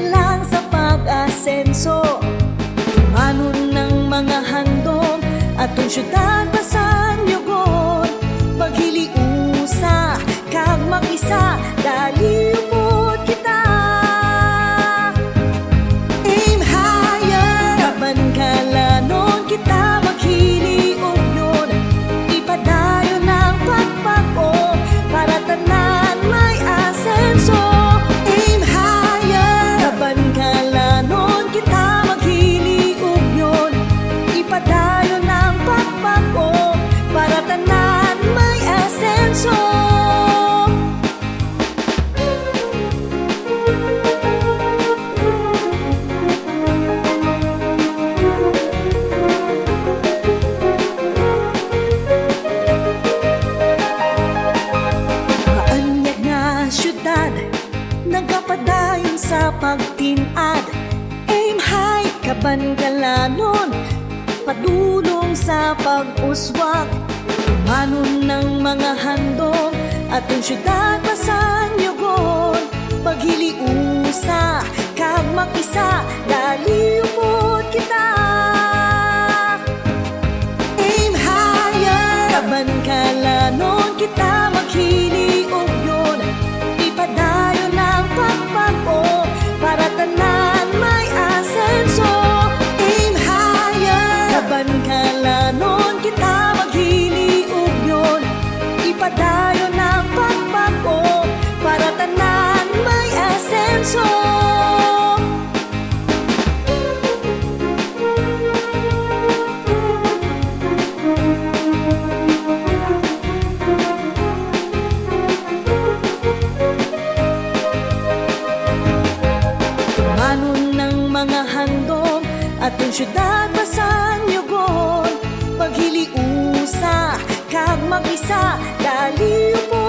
lang sa pag-asenso. Tumanon ng mga handom atong syudad basan yugon. Paghiliusa kag mag-isa dali upod kita. Aim higher, kaban kalanon kita maghili og yun. Ipadayon ang pagpag-o para tanan may asenso. Aim higher, kaban kalanon kita maghili og yun. Ipadayon ang pagpag-o para tanan may asenso. Kaanyag nga syudad, nagapadayon sa pagtinad. Aim high, kaban kalanon, padulong sa pag-uswag. Tumanon ng mga handom atong syudad basan yugon. Paghiliusa kag mag-isa dali upod kita. Aim higher, kaban kalanon kita maghili og yun. Ipadayon ang pagpag-o para tanan may asenso. Aim higher, kaban kalanon kita maghili og yun. Ipadayon ang pagpag-o para tanan may asenso. Tumanon ng mga handom atong syudad basan yugon. Paghiliusa kag mag-isa dali upod